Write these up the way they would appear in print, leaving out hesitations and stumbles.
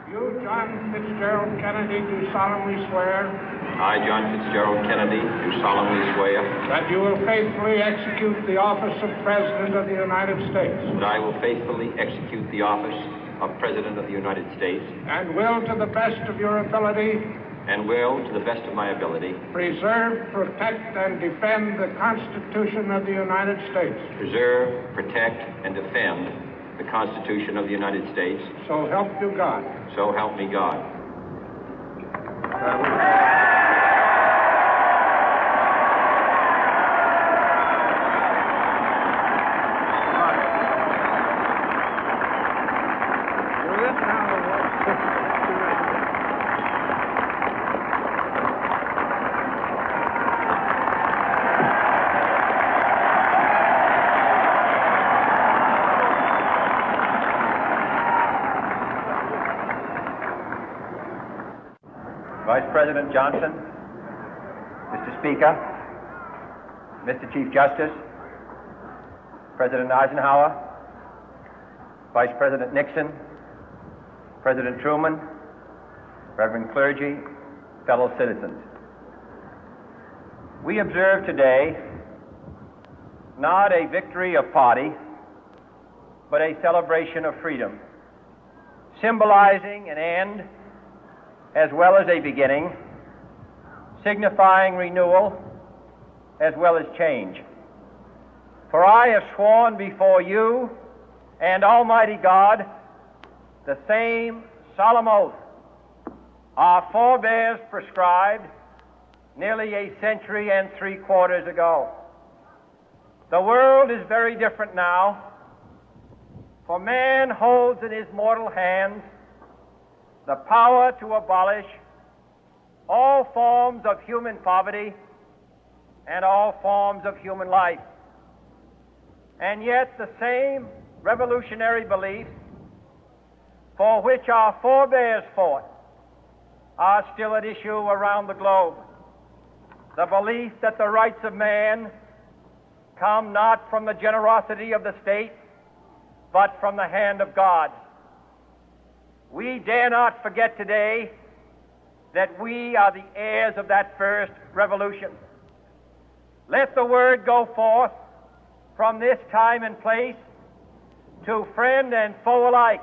You, John Fitzgerald Kennedy, do solemnly swear I, John Fitzgerald Kennedy, do solemnly swear that you will faithfully execute the office of President of the United States that I will faithfully execute the office of President of the United States and will, to the best of your ability, and will, to the best of my ability, preserve, protect, and defend the Constitution of the United States. preserve, protect, and defend the Constitution of the United States. So help you God. So help me God. Vice President Johnson, Mr. Speaker, Mr. Chief Justice, President Eisenhower, Vice President Nixon, President Truman, Reverend clergy, fellow citizens. We observe today not a victory of party, but a celebration of freedom, symbolizing an end as well as a beginning, signifying renewal as well as change. For I have sworn before you and Almighty God the same solemn oath our forebears prescribed nearly a century and 3/4 ago. The world is very different now, for man holds in his mortal hands the power to abolish all forms of human poverty and all forms of human life. And yet the same revolutionary beliefs for which our forebears fought are still at issue around the globe. The belief that the rights of man come not from the generosity of the state, but from the hand of God. We dare not forget today that we are the heirs of that first revolution. Let the word go forth from this time and place to friend and foe alike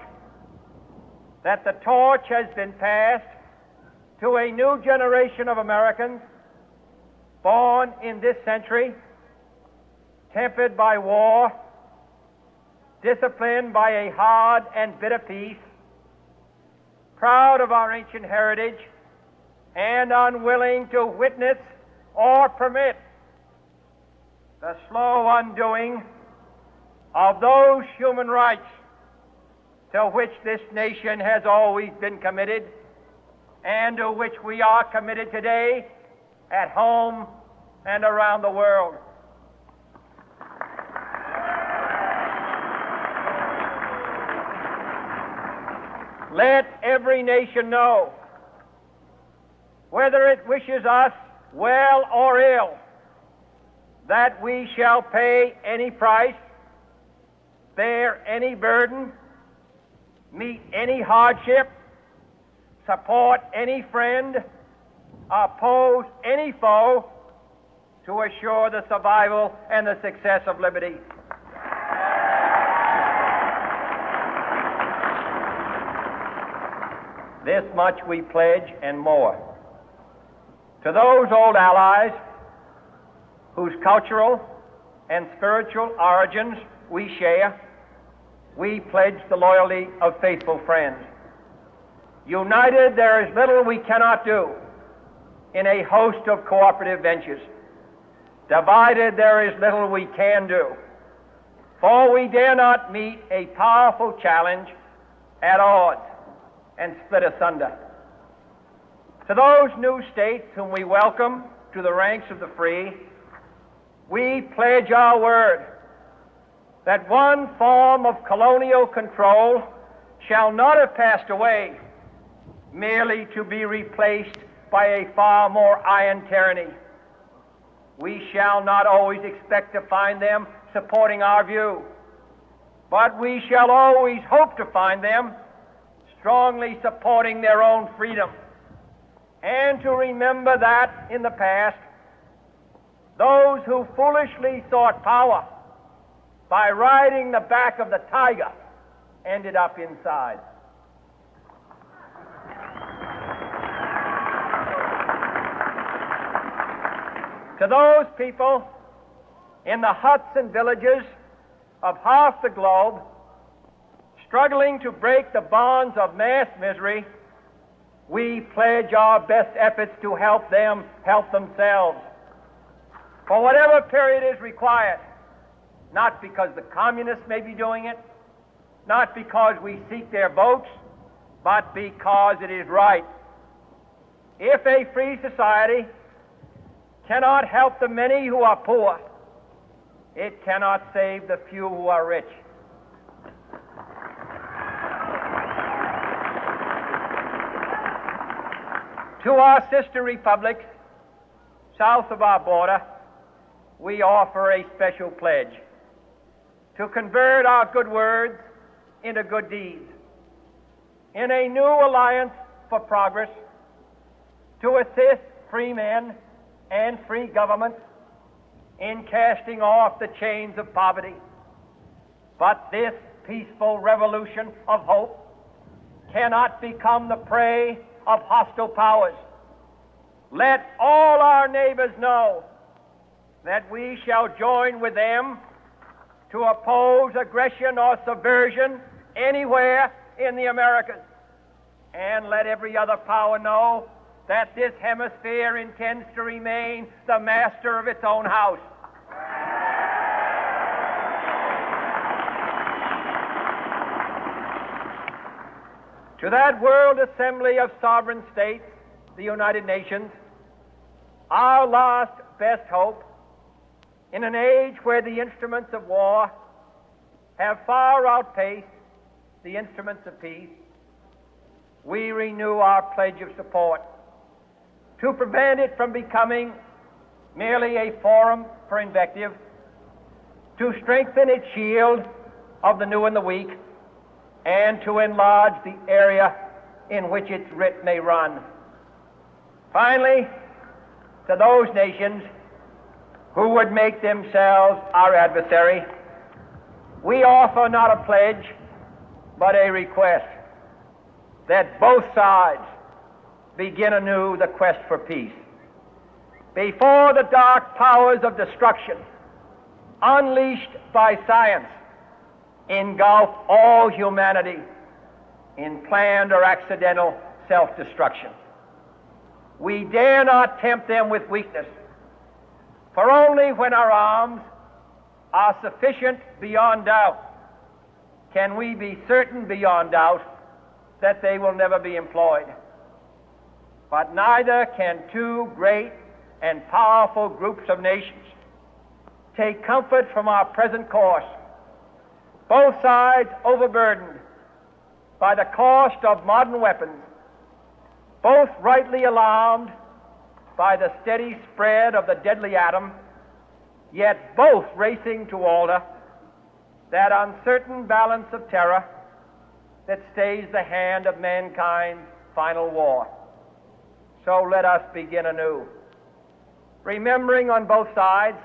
that the torch has been passed to a new generation of Americans born in this century, tempered by war, disciplined by a hard and bitter peace, proud of our ancient heritage, and unwilling to witness or permit the slow undoing of those human rights to which this nation has always been committed and to which we are committed today at home and around the world. Let every nation know, whether it wishes us well or ill, that we shall pay any price, bear any burden, meet any hardship, support any friend, oppose any foe to assure the survival and the success of liberty. This much we pledge and more. To those old allies whose cultural and spiritual origins we share, we pledge the loyalty of faithful friends. United, there is little we cannot do in a host of cooperative ventures. Divided, there is little we can do, for we dare not meet a powerful challenge at odds and split asunder. To those new states whom we welcome to the ranks of the free, we pledge our word that one form of colonial control shall not have passed away, merely to be replaced by a far more iron tyranny. We shall not always expect to find them supporting our view, but we shall always hope to find them strongly supporting their own freedom, and to remember that in the past, those who foolishly sought power by riding the back of the tiger ended up inside. To those people in the huts and villages of half the globe struggling to break the bonds of mass misery, we pledge our best efforts to help them help themselves for whatever period is required, not because the communists may be doing it, not because we seek their votes, but because it is right. If a free society cannot help the many who are poor, it cannot save the few who are rich. To our sister republics south of our border, we offer a special pledge to convert our good words into good deeds, in a new alliance for progress, to assist free men and free governments in casting off the chains of poverty. But this peaceful revolution of hope cannot become the prey of hostile powers. Let all our neighbors know that we shall join with them to oppose aggression or subversion anywhere in the Americas. And let every other power know that this hemisphere intends to remain the master of its own house. To that World Assembly of Sovereign States, the United Nations, our last best hope, in an age where the instruments of war have far outpaced the instruments of peace, we renew our pledge of support to prevent it from becoming merely a forum for invective, to strengthen its shield of the new and the weak, and to enlarge the area in which its writ may run. Finally, to those nations who would make themselves our adversary, we offer not a pledge, but a request that both sides begin anew the quest for peace. Before the dark powers of destruction, unleashed by science, engulf all humanity in planned or accidental self-destruction, we dare not tempt them with weakness, for only when our arms are sufficient beyond doubt can we be certain beyond doubt that they will never be employed. But neither can two great and powerful groups of nations take comfort from our present course, both sides overburdened by the cost of modern weapons, both rightly alarmed by the steady spread of the deadly atom, yet both racing to alter that uncertain balance of terror that stays the hand of mankind's final war. So let us begin anew, remembering on both sides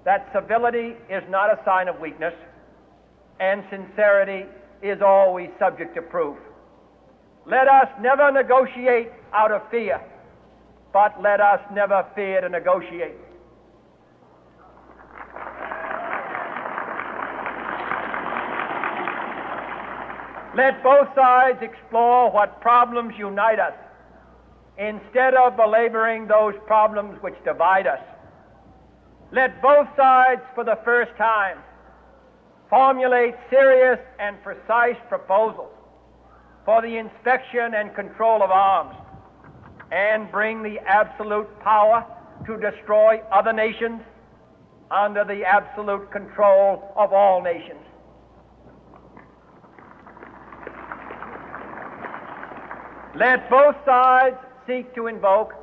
that civility is not a sign of weakness, and sincerity is always subject to proof. Let us never negotiate out of fear, but let us never fear to negotiate. Let both sides explore what problems unite us, instead of belaboring those problems which divide us. Let both sides, for the first time, formulate serious and precise proposals for the inspection and control of arms, and bring the absolute power to destroy other nations under the absolute control of all nations. Let both sides seek to invoke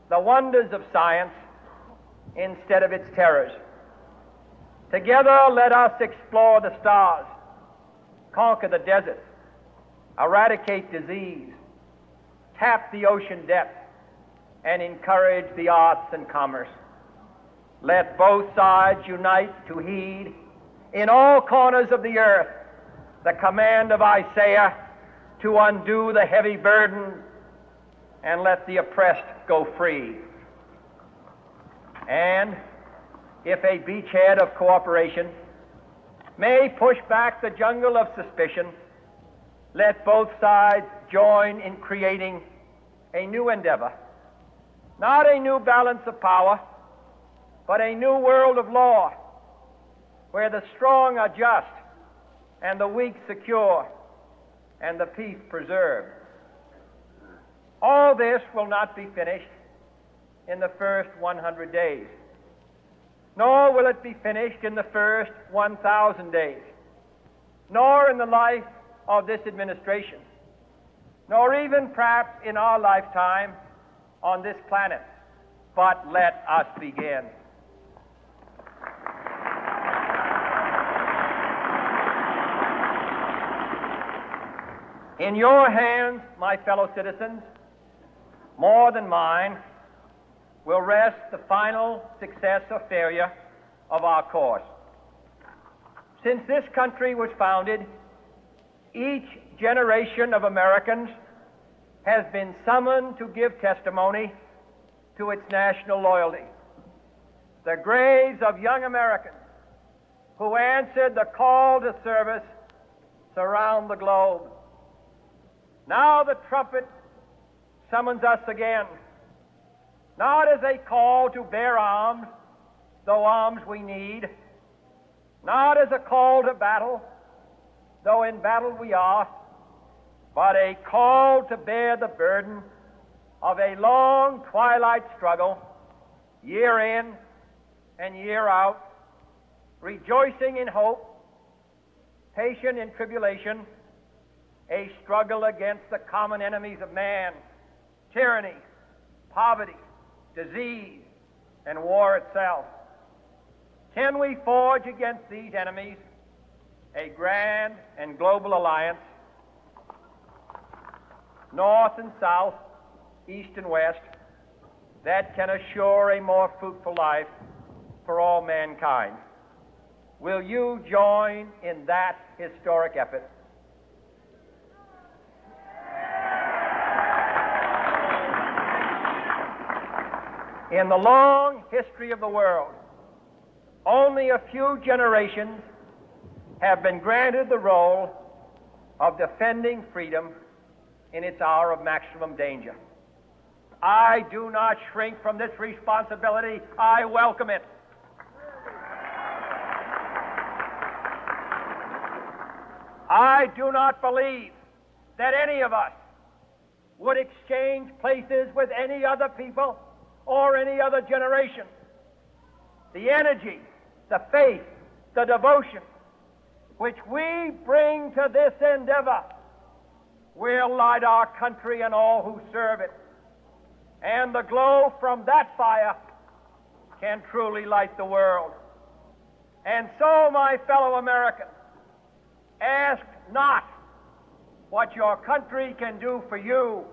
the wonders of science instead of its terrors. Together, let us explore the stars, conquer the deserts, eradicate disease, tap the ocean depth, and encourage the arts and commerce. Let both sides unite to heed in all corners of the earth the command of Isaiah to undo the heavy burden and let the oppressed go free. And if a beachhead of cooperation may push back the jungle of suspicion, let both sides join in creating a new endeavor, not a new balance of power, but a new world of law, where the strong are just and the weak secure and the peace preserved. All this will not be finished in the first 100 days, nor will it be finished in the first 1,000 days, nor in the life of this administration, nor even perhaps in our lifetime on this planet. But let us begin. In your hands, my fellow citizens, more than mine, will rest the final success or failure of our course. Since this country was founded, each generation of Americans has been summoned to give testimony to its national loyalty. The graves of young Americans who answered the call to service surround the globe. Now the trumpet summons us again, not as a call to bear arms, though arms we need, not as a call to battle, though in battle we are, but a call to bear the burden of a long twilight struggle, year in and year out, rejoicing in hope, patient in tribulation, a struggle against the common enemies of man, tyranny, poverty, disease, and war itself. Can we forge against these enemies a grand and global alliance, north and south, east and west, that can assure a more fruitful life for all mankind? Will you join in that historic effort? In the long history of the world, only a few generations have been granted the role of defending freedom in its hour of maximum danger. I do not shrink from this responsibility. I welcome it. I do not believe that any of us would exchange places with any other people or any other generation. The energy, the faith, the devotion which we bring to this endeavor will light our country and all who serve it. And the glow from that fire can truly light the world. And so, my fellow Americans, ask not what your country can do for you,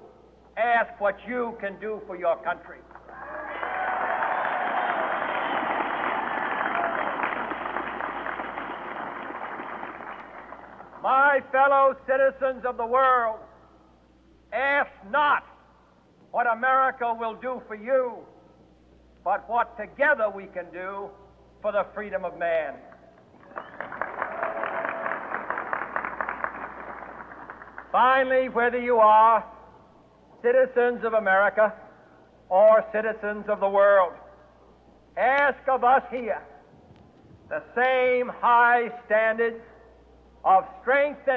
ask what you can do for your country. My fellow citizens of the world, ask not what America will do for you, but what together we can do for the freedom of man. Finally, whether you are citizens of America or citizens of the world, ask of us here the same high standards of strength and